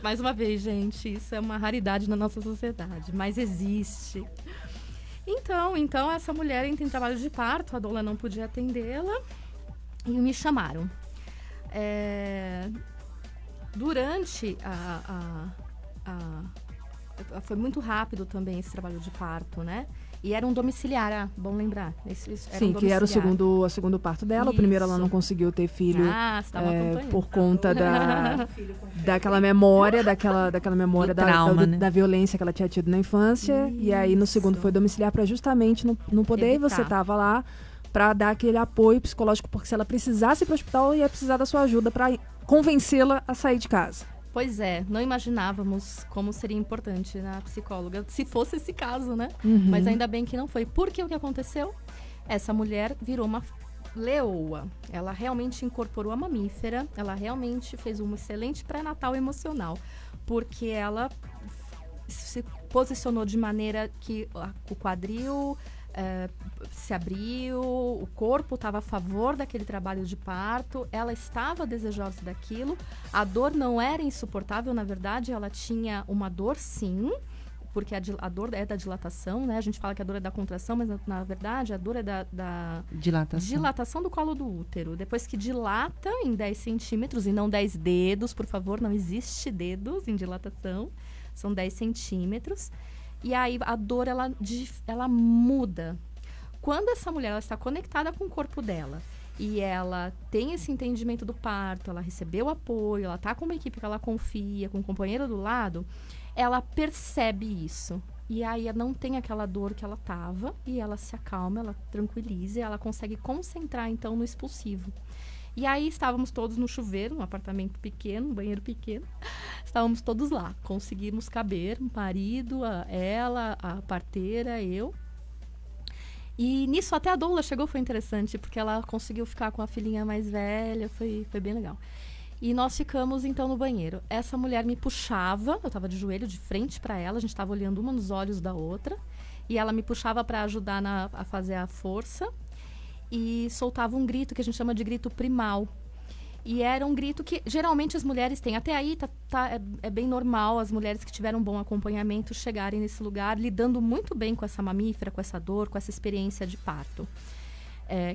Mais uma vez, gente, isso é uma raridade na nossa sociedade, mas existe. Então essa mulher entra em trabalho de parto, a doula não podia atendê-la e me chamaram. Durante foi muito rápido também esse trabalho de parto, né? E era um domiciliar, bom lembrar. Sim, que era o segundo parto dela. O primeiro ela não conseguiu ter filho você tava acompanhando. por conta daquela memória, daquela memória trauma, né? da violência que ela tinha tido na infância. E aí no segundo foi domiciliar para justamente não poder. E você tava lá para dar aquele apoio psicológico, porque se ela precisasse ir para o hospital, ia precisar da sua ajuda para convencê-la a sair de casa. Pois é, não imaginávamos como seria importante na psicóloga, se fosse esse caso, né? Mas ainda bem que não foi. Porque o que aconteceu? Essa mulher virou uma leoa. Ela realmente incorporou a mamífera, ela realmente fez um excelente pré-natal emocional. Porque ela se posicionou de maneira que o quadril se abriu, o corpo estava a favor daquele trabalho de parto, ela estava desejosa daquilo, a dor não era insuportável, na verdade ela tinha uma dor sim, porque a dor é da dilatação, né? A gente fala que a dor é da contração, mas na verdade a dor é da dilatação do colo do útero. Depois que dilata em 10 centímetros, e não 10 dedos, por favor, não existe dedos em dilatação, são 10 centímetros. E aí a dor, ela muda. Quando essa mulher ela está conectada com o corpo dela e ela tem esse entendimento do parto, ela recebeu apoio, ela está com uma equipe que ela confia, com um companheiro do lado, ela percebe isso. E aí não tem aquela dor que ela estava e ela se acalma, ela tranquiliza e ela consegue concentrar então no expulsivo. E aí estávamos todos no chuveiro, num apartamento pequeno, um banheiro pequeno. Estávamos todos lá. Conseguimos caber, o marido, ela, a parteira, eu. E nisso até a doula chegou, foi interessante, porque ela conseguiu ficar com a filhinha mais velha, foi bem legal. E nós ficamos então no banheiro. Essa mulher me puxava, eu estava de joelho de frente para ela, a gente estava olhando uma nos olhos da outra. E ela me puxava para ajudar a fazer a força. E soltava um grito que a gente chama de grito primal. E era um grito que geralmente as mulheres têm. Até aí é bem normal as mulheres que tiveram um bom acompanhamento chegarem nesse lugar, lidando muito bem com essa mamífera, com essa dor, com essa experiência de parto.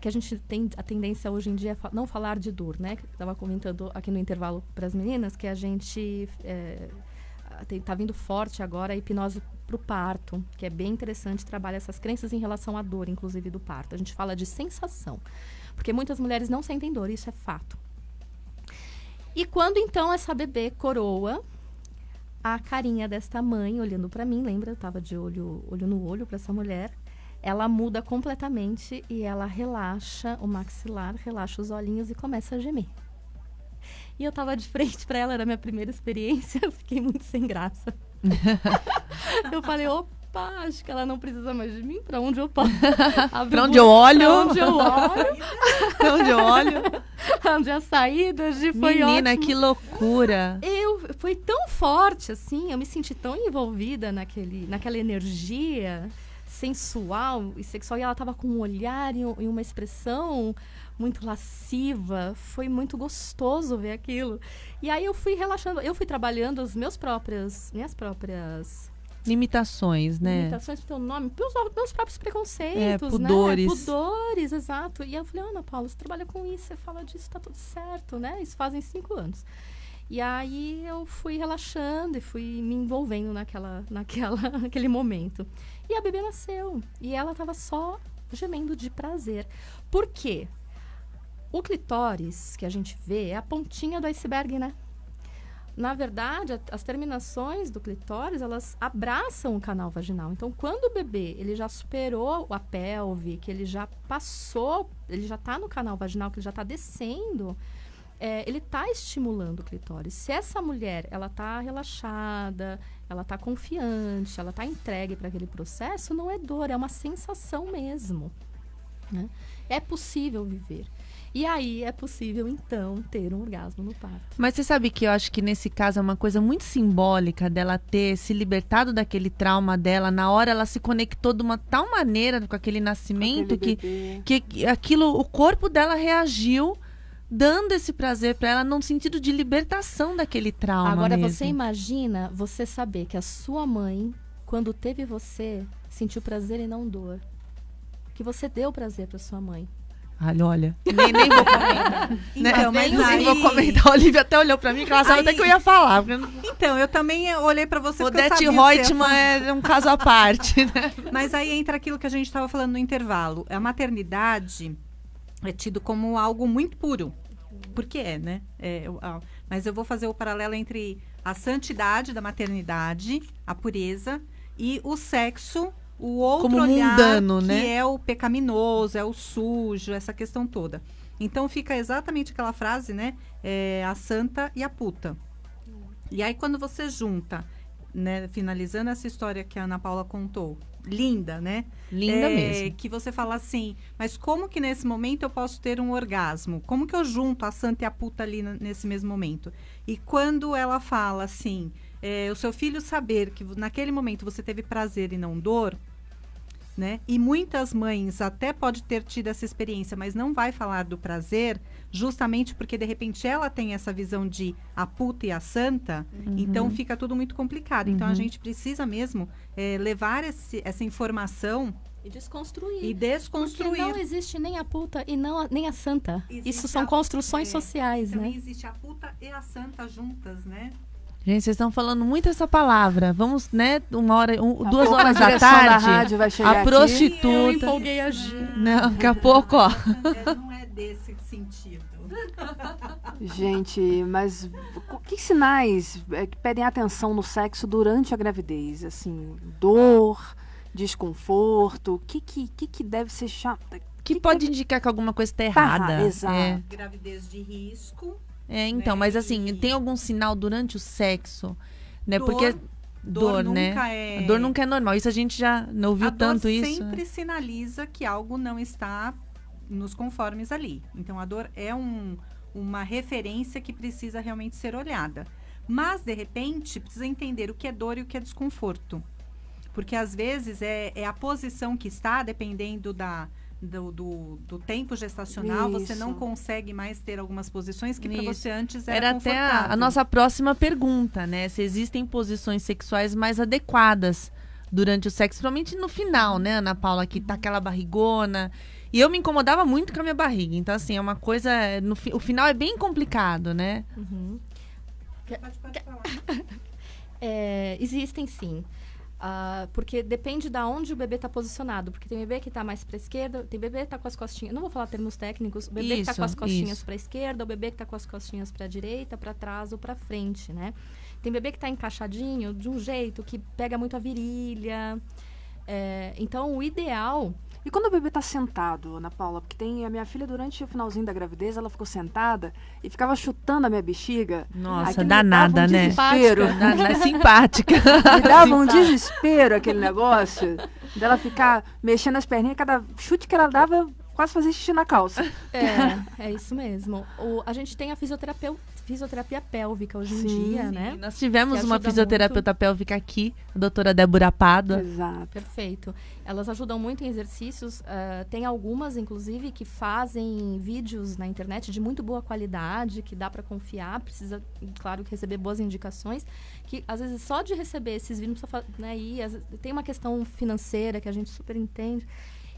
Que a gente tem a tendência hoje em dia a não falar de dor, né? Eu estava comentando aqui no intervalo para as meninas que a gente está vindo forte agora a hipnose para o parto, que é bem interessante, trabalha essas crenças em relação à dor, inclusive do parto. A gente fala de sensação, porque muitas mulheres não sentem dor, isso é fato. E quando então essa bebê coroa, a carinha desta mãe olhando para mim, lembra? Eu estava de olho no olho para essa mulher. Ela muda completamente e ela relaxa o maxilar, relaxa os olhinhos e começa a gemer. E eu tava de frente para ela, era a minha primeira experiência, eu fiquei muito sem graça. Eu falei, opa, acho que ela não precisa mais de mim, pra onde eu posso? Pra onde eu olho? Pra onde eu olho? Pra onde eu olho? Onde a saída foi Menina, ótimo. que loucura! Foi tão forte, assim, eu me senti tão envolvida naquela energia sensual e sexual, e ela tava com um olhar e uma expressão muito lasciva, foi muito gostoso ver aquilo. E aí eu fui relaxando, eu fui trabalhando as minhas próprias limitações, né? Limitações pro teu nome, meus próprios preconceitos, pudores. né? Pudores, exato. E eu falei, Ana Paula, você trabalha com isso, você fala disso, tá tudo certo, né? Isso fazem 5 anos. E aí eu fui relaxando e fui me envolvendo naquele momento. E a bebê nasceu. E ela tava só gemendo de prazer. Por quê? O clitóris que a gente vê é a pontinha do iceberg, né? Na verdade, as terminações do clitóris, elas abraçam o canal vaginal. Então, quando o bebê ele já superou a pelve, que ele já passou, ele já está no canal vaginal, que ele já está descendo, ele está estimulando o clitóris. Se essa mulher ela está relaxada, ela está confiante, ela está entregue para aquele processo, não é dor, é uma sensação mesmo, né? É possível viver. E aí é possível, então, ter um orgasmo no parto. Mas você sabe que eu acho que nesse caso é uma coisa muito simbólica dela ter se libertado daquele trauma dela. Na hora ela se conectou de uma tal maneira com aquele nascimento que aquilo, o corpo dela reagiu dando esse prazer para ela num sentido de libertação daquele trauma. Agora mesmo. Você imagina você saber que a sua mãe, quando teve você, sentiu prazer e não dor. Que você deu prazer para sua mãe. Olha, nem vou comentar. Então, mas Nem aí... vou comentar. A Olivia até olhou pra mim, que ela sabe até que eu ia falar. Então, eu também olhei pra você porque eu Odete sabia que você ia Reutemann é um caso à parte, né? Mas aí entra aquilo que a gente estava falando no intervalo. A maternidade é tido como algo muito puro. Porque né? Mas eu vou fazer o paralelo entre a santidade da maternidade, a pureza, e o sexo, o outro como olhar, mundano, que né? é o pecaminoso, é o sujo, essa questão toda. Então fica exatamente aquela frase, né? A santa e a puta. E aí quando você junta, né, finalizando essa história que a Ana Paula contou, linda, né? Linda mesmo. Que você fala assim, mas como que nesse momento eu posso ter um orgasmo? Como que eu junto a santa e a puta ali nesse mesmo momento? E quando ela fala assim, o seu filho saber que naquele momento você teve prazer e não dor, né? E muitas mães até pode ter tido essa experiência, mas não vai falar do prazer, justamente porque de repente ela tem essa visão de a puta e a santa, então fica tudo muito complicado. Então a gente precisa mesmo levar essa informação E desconstruir. e desconstruir. Porque não existe nem a puta e nem a santa. Existe Isso são construções sociais, Também né? existe a puta e a santa juntas, né? Gente, vocês estão falando muito essa palavra. Vamos, né, 2 pouco horas a da direção da tarde. rádio vai chegar A aqui. Eu prostituta. empolguei a Gi. Não, daqui a pouco, ó. Não é desse sentido. Gente, mas que sinais que pedem atenção no sexo durante a gravidez? Assim, dor, desconforto, o que deve ser chato? Que pode indicar que alguma coisa está errada. exato. Gravidez de risco. Então, Né, mas assim, e- tem algum sinal durante o sexo? Né? Dor. Porque Dor né? nunca é- A dor nunca é normal. Isso a gente já não ouviu A dor tanto isso. sempre sinaliza que algo não está nos conformes ali. Então, a dor é uma referência que precisa realmente ser olhada. Mas, de repente, precisa entender o que é dor e o que é desconforto. Porque, às vezes, é a posição que está, dependendo do tempo gestacional, você Isso. não consegue mais ter algumas posições que para Isso. você antes era Era até confortável. a nossa próxima pergunta, né? Se existem posições sexuais mais adequadas durante o sexo, principalmente no final, né, Ana Paula, que tá aquela barrigona. E eu me incomodava muito com a minha barriga. Então, assim, é uma coisa... o final é bem complicado, né? Pode falar. Existem sim. Porque depende de onde o bebê está posicionado. Porque tem bebê que está mais para a esquerda, tem bebê que está com as costinhas. Não vou falar termos técnicos. O bebê que está com as costinhas para a esquerda, o bebê que está com as costinhas para a direita, para trás ou para frente, né? Tem bebê que está encaixadinho de um jeito que pega muito a virilha. Então, o ideal... E quando o bebê tá sentado, Ana Paula? Porque tem a minha filha, durante o finalzinho da gravidez, ela ficou sentada e ficava chutando a minha bexiga. Nossa, Aquilo me danada, dava um né? desespero. Simpática. Me dava um desespero aquele negócio dela ficar mexendo as perninhas, cada chute que ela dava, eu quase fazia xixi na calça. É isso mesmo. A gente tem a fisioterapia pélvica hoje em Sim, dia, né? Nós tivemos Que uma ajuda fisioterapeuta pélvica aqui, a doutora Débora Pádua. Exato. Perfeito. Elas ajudam muito em exercícios. Tem algumas, inclusive, que fazem vídeos na internet de muito boa qualidade, que dá para confiar. Precisa, claro, que receber boas indicações. Que, às vezes, só de receber esses vídeos, né, tem uma questão financeira que a gente super entende.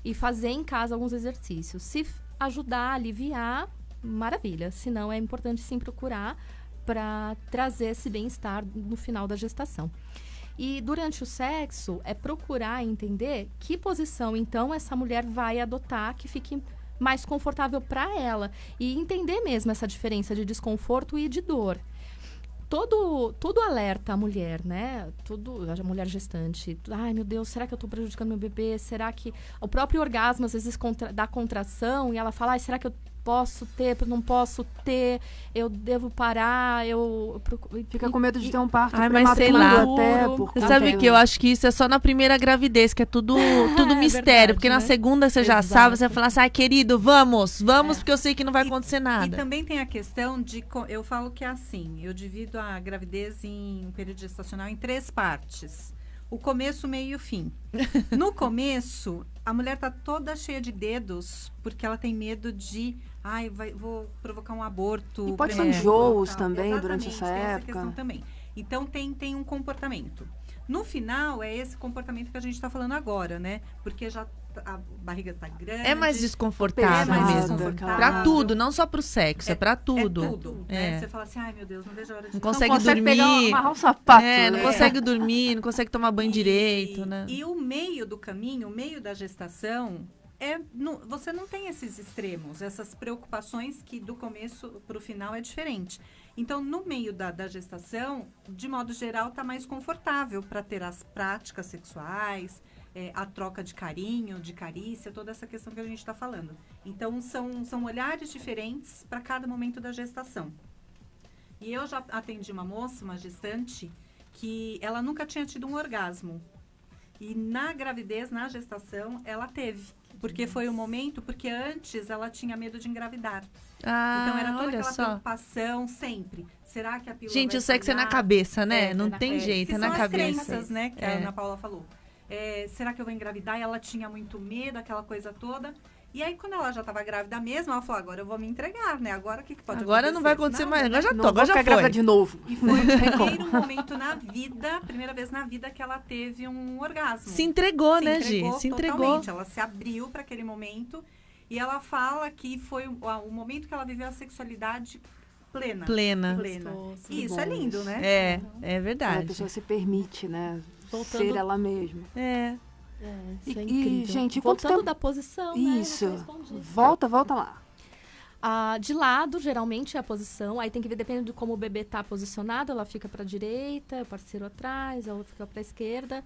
E fazer em casa alguns exercícios. Se ajudar a aliviar, maravilha. Se não, é importante sim procurar para trazer esse bem-estar no final da gestação. E durante o sexo, é procurar entender que posição, então, essa mulher vai adotar que fique mais confortável para ela. E entender mesmo essa diferença de desconforto e de dor. Tudo alerta a mulher, né? A mulher gestante. Ai, meu Deus, será que eu tô prejudicando meu bebê? Será que... O próprio orgasmo, às vezes, dá contração e ela fala, ai, será que eu posso ter, não posso ter, eu devo parar, Fica com medo de ter um parto Ai, mas sei prematuro lá. até. Por Você conta sabe que eu acho que isso é só na primeira gravidez, que é tudo mistério. verdade, Porque na né? segunda você já Exato. sabe, você vai falar assim, ai, querido, vamos, porque eu sei que não vai acontecer E nada. também tem a questão de... Eu falo que é assim, eu divido a gravidez em um período gestacional em 3 partes. O começo, o meio e o fim. No começo, a mulher tá toda cheia de dedos, porque ela tem medo de... Ai, vou provocar um aborto. E pode ser prematuro, enjoos tal. também durante Exatamente, essa tem época. questão também. Então, tem um comportamento. No final, é esse comportamento que a gente está falando agora, né? Porque já a barriga tá grande. É mais desconfortável Pesado, mesmo. desconfortável. Pra tudo, não só pro sexo, é pra tudo. É tudo, né? É. Você fala assim, ai meu Deus, não vejo a hora de... Não consegue pegar, dormir. amarrar um sapato. Não consegue dormir, não consegue tomar banho direito, né? E o meio do caminho, o meio da gestação, você não tem esses extremos, essas preocupações que do começo para o final é diferente. Então, no meio da gestação, de modo geral, está mais confortável para ter as práticas sexuais, a troca de carinho, de carícia, toda essa questão que a gente está falando. Então, são olhares diferentes para cada momento da gestação. E eu já atendi uma moça, uma gestante, que ela nunca tinha tido um orgasmo. E na gravidez, na gestação, ela teve. Porque foi o momento, porque antes ela tinha medo de engravidar. Então era toda aquela preocupação sempre. Será que a pílula Gente, vai o sexo é na falhar? cabeça, né? Não tem jeito, que é na são cabeça. as crenças, né, que a Ana Paula falou. Será que eu vou engravidar? E ela tinha muito medo, aquela coisa toda. E aí, quando ela já estava grávida mesmo, ela falou, agora eu vou me entregar, né? Agora o que pode acontecer? Agora não vai acontecer mais, agora já Não vou agora já ficar grávida foi. de novo. E foi o primeiro momento na vida, primeira vez na vida que ela teve um orgasmo. Se entregou, né, Gi? Se totalmente. entregou. Ela se abriu para aquele momento e ela fala que foi o momento que ela viveu a sexualidade plena. Gostoso. Isso é lindo, né? É A verdade. pessoa se permite, né? Voltando- Ser ela mesma. Isso é E, incrível. gente, quanto voltando tempo- da posição, Isso. né? Eu respondi. Volta lá. De lado, geralmente, é a posição. Aí tem que ver, depende de como o bebê tá posicionado. Ela fica pra direita, o parceiro atrás, ela fica pra esquerda.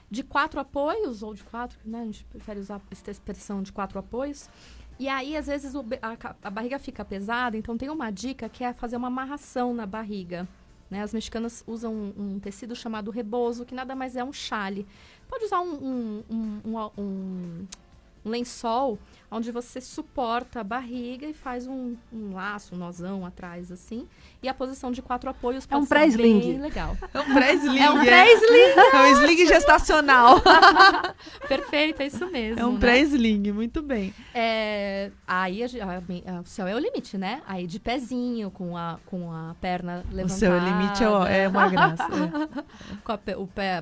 De 4 apoios, ou de 4, né? A gente prefere usar essa expressão de 4 apoios. E aí, às vezes, a barriga fica pesada. Então, tem uma dica que é fazer uma amarração na barriga. Né? As mexicanas usam um tecido chamado rebozo, que nada mais é um chale. Pode usar um lençol, onde você suporta a barriga e faz um laço, um nozão atrás, assim. E a posição de 4 apoios pode um ser pré-sling. bem legal. É um pré-sling. É um pré-sling! É um sling gestacional. Perfeito, é isso mesmo. É um né? pré-sling, muito bem. Aí o céu é o limite, né? Aí de pezinho, com a perna levantada. O seu limite é uma graça. Com a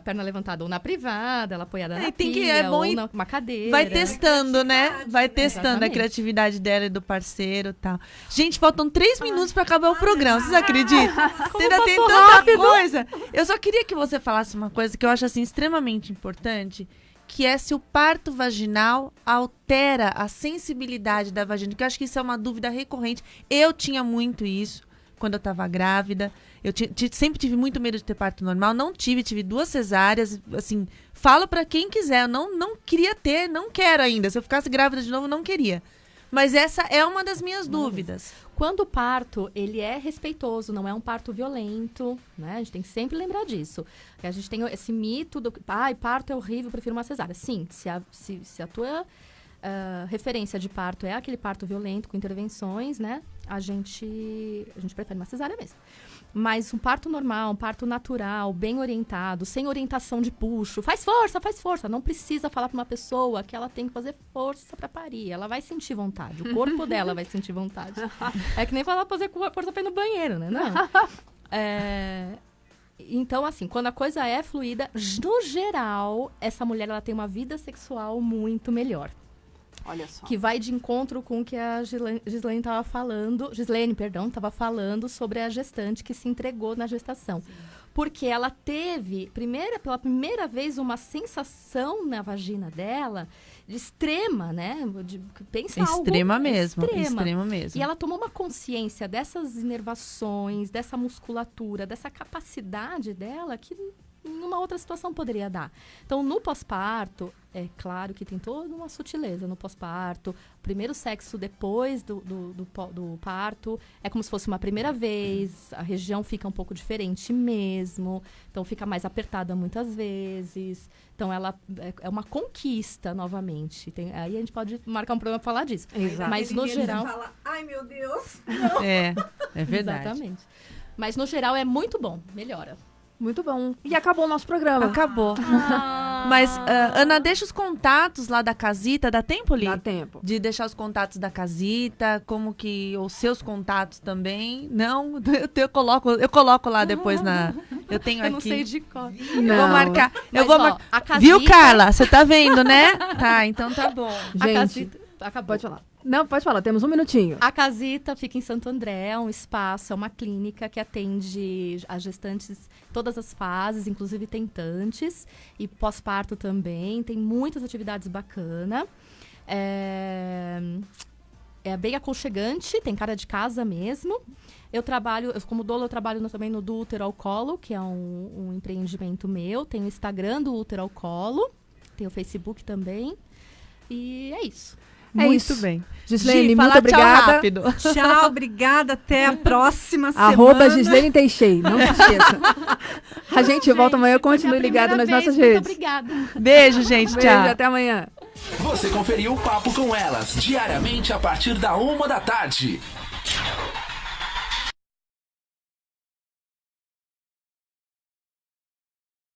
perna levantada ou na privada, ela apoiada na tem que- pia, é bom ou ir- numa cadeira. Vai testando, né? Vai testando a Exatamente. criatividade dela e do parceiro e tal. Gente, faltam 3 minutos pra acabar o programa. Vocês acreditam? Ainda tem tanta coisa. Eu só queria que você falasse uma coisa que eu acho assim extremamente importante, que é se o parto vaginal altera a sensibilidade da vagina, que eu acho que isso é uma dúvida recorrente. Eu tinha muito isso quando eu tava grávida. Eu sempre tive muito medo de ter parto normal. Não tive 2 cesáreas. Assim, falo pra quem quiser. Eu não queria ter, não quero ainda. Se eu ficasse grávida de novo, não queria. Mas essa é uma das minhas dúvidas. Quando o parto, ele é respeitoso, não é um parto violento, né? A gente tem que sempre lembrar disso. A gente tem esse mito do parto é horrível, prefiro uma cesárea. Sim, se a tua referência de parto é aquele parto violento com intervenções, né? A gente prefere uma cesárea mesmo. Mas um parto normal, um parto natural, bem orientado, sem orientação de puxo. Faz força. Não precisa falar para uma pessoa que ela tem que fazer força para parir. Ela vai sentir vontade. O corpo dela vai sentir vontade. É que nem falar pra fazer força para ir no banheiro, né? Não. Então, assim, quando a coisa é fluida, no geral, essa mulher ela tem uma vida sexual muito melhor. Olha só. Que vai de encontro com o que a Gislene estava falando. Gislene, perdão, estava falando sobre a gestante que se entregou na gestação. Sim. Porque ela teve, pela primeira vez, uma sensação na vagina dela de extrema, né? Pensa Extrema algo mesmo. extrema. Extrema mesmo. E ela tomou uma consciência dessas inervações, dessa musculatura, dessa capacidade dela que em uma outra situação poderia dar. Então, no pós-parto, é claro que tem toda uma sutileza no pós-parto. O primeiro sexo depois do parto é como se fosse uma primeira vez. A região fica um pouco diferente mesmo. Então, fica mais apertada muitas vezes. Então, ela é uma conquista novamente. Aí a gente pode marcar um programa para falar disso. Exato. Mas, no geral... Você fala, ai, meu Deus. É verdade. Exatamente. Mas, no geral, é muito bom. Melhora. Muito bom. E acabou o nosso programa. Acabou. Mas, Ana, deixa os contatos lá da casita. Dá tempo, Li? Dá tempo. De deixar os contatos da casita, como que... Os seus contatos também. Não? Eu coloco lá depois na... Eu tenho aqui. Eu não sei de cor. Eu vou marcar. A casita... Viu, Carla? Você tá vendo, né? Tá, então tá bom. A Gente, casita... Acabou. pode falar. Não, pode falar, temos um minutinho. A casita fica em Santo André, é um espaço, é uma clínica que atende as gestantes todas as fases, inclusive tentantes e pós-parto também. Tem muitas atividades bacanas. É bem aconchegante, tem cara de casa mesmo. Como doula, eu trabalho também no Do Útero ao Colo, que é um empreendimento meu. Tem o Instagram do Útero ao Colo, tem o Facebook também. E é isso. Muito isso. Bem. Gislene, Gi, muito obrigada. Tchau, rápido. Tchau, obrigada. Até a próxima semana. @ Gislene Teixeira, não se esqueça. A gente volta amanhã, continue ligado nas nossas redes. Muito obrigada. Beijo, gente. Beijo, Tchau. até amanhã. Você conferiu o Papo com Elas, diariamente a partir da 1 da tarde.